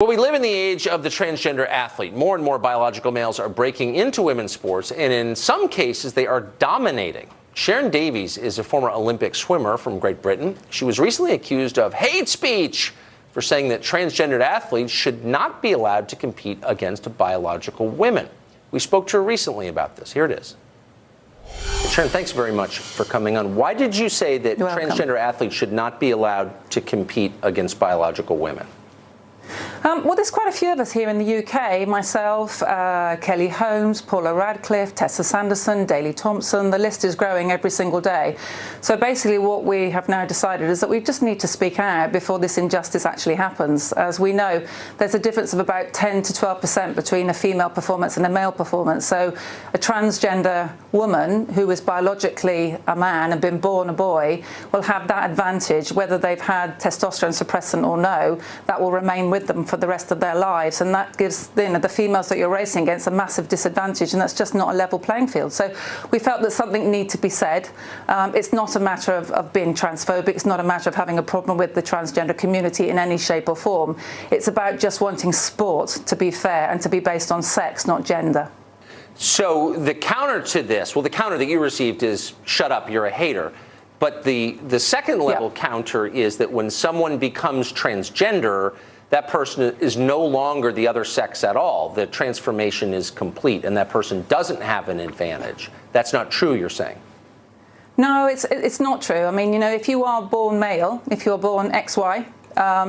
Well, we live in the age of the transgender athlete. More and more biological males are breaking into women's sports, and in some cases, they are dominating. Sharron Davies is a former Olympic swimmer from Great Britain. She was recently accused of hate speech for saying that transgendered athletes should not be allowed to compete against biological women. We spoke to her recently about this. Here it is. Sharron, thanks very much for coming on. Why did you say that transgender athletes should not be allowed to compete against biological women? Well, there's quite a few of us here in the UK, myself, Kelly Holmes, Paula Radcliffe, Tessa Sanderson, Daley Thompson. The list is growing every single day. So basically what we have now decided is that we just need to speak out before this injustice actually happens. As we know, there's a difference of about 10 to 12% between a female performance and a male performance. So a transgender woman who is biologically a man and been born a boy will have that advantage, whether they've had testosterone suppressant or no, that will remain with them for the rest of their lives, and that gives the females that you're racing against a massive disadvantage, and that's just not a level playing field. So we felt that something needed to be said. It's not a matter of being transphobic, it's not a matter of having a problem with the transgender community in any shape or form. It's about just wanting sport to be fair and to be based on sex, not gender. So the counter to this, well, the counter that you received is, shut up, you're a hater. But the second level counter is that when someone becomes transgender, that person is no longer the other sex at all. The transformation is complete, and that person doesn't have an advantage. That's not true, you're saying? No, it's not true. I mean, if you are born male, if you're born XY,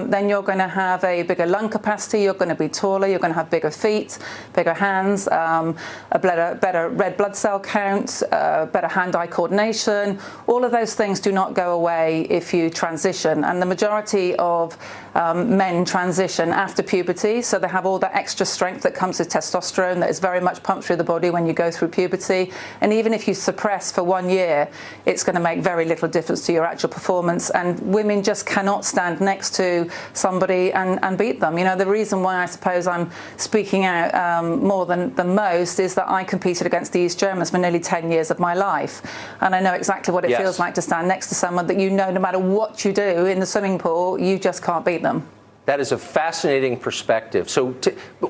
then you're going to have a bigger lung capacity, you're going to be taller, you're going to have bigger feet, bigger hands, a better red blood cell count, better hand-eye coordination. All of those things do not go away if you transition, and the majority of men transition after puberty, so they have all that extra strength that comes with testosterone that is very much pumped through the body when you go through puberty. And even if you suppress for 1 year, it's going to make very little difference to your actual performance, and women just cannot stand next to somebody and beat them. The reason why I suppose I'm speaking out more than most is that I competed against the East Germans for nearly 10 years of my life, and I know exactly what it feels like to stand next to someone that no matter what you do in the swimming pool, you just can't beat them. That is a fascinating perspective. So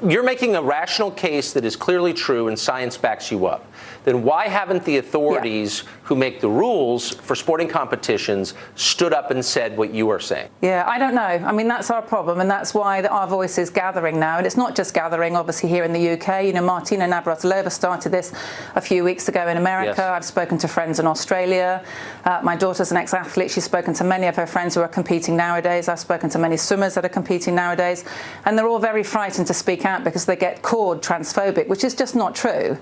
you're making a rational case that is clearly true and science backs you up. Then why haven't the authorities who make the rules for sporting competitions stood up and said what you are saying? Yeah, I don't know. I mean, that's our problem, and that's why our voice is gathering now. And it's not just gathering, obviously, here in the UK. Martina Navratilova started this a few weeks ago in America. I've spoken to friends in Australia. My daughter's an ex-athlete. She's spoken to many of her friends who are competing nowadays. I've spoken to many swimmers that are competing nowadays, and they're all very frightened to speak out because they get called transphobic, which is just not true.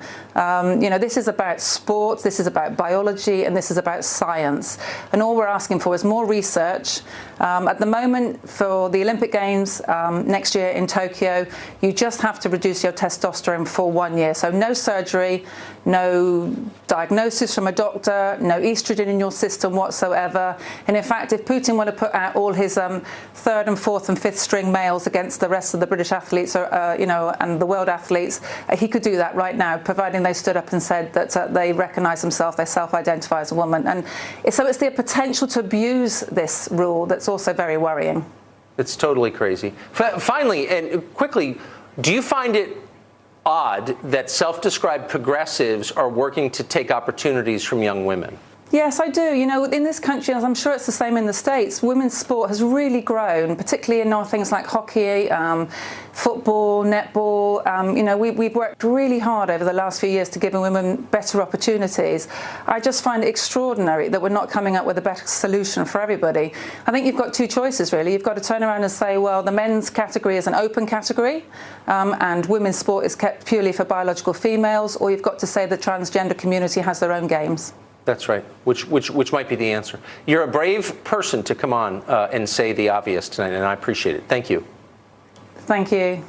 This is about sports, this is about biology, and this is about science. And all we're asking for is more research. At the moment, for the Olympic Games next year in Tokyo, you just have to reduce your testosterone for 1 year. So no surgery, no diagnosis from a doctor, no estrogen in your system whatsoever. And in fact, if Putin were to put out all his third and fourth and fifth string males against the rest of the British athletes, and the world athletes, he could do that right now, providing they stood up and said that they recognise themselves, they self-identify as a woman. And so it's the potential to abuse this rule that's also very worrying. It's totally crazy. Finally, and quickly, do you find it odd that self-described progressives are working to take opportunities from young women? Yes, I do. In this country, as I'm sure it's the same in the States, women's sport has really grown, particularly in things like hockey, football, netball. We've worked really hard over the last few years to give women better opportunities. I just find it extraordinary that we're not coming up with a better solution for everybody. I think you've got two choices, really. You've got to turn around and say, well, the men's category is an open category, and women's sport is kept purely for biological females, or you've got to say the transgender community has their own games. That's right, which might be the answer. You're a brave person to come on and say the obvious tonight, and I appreciate it. Thank you. Thank you.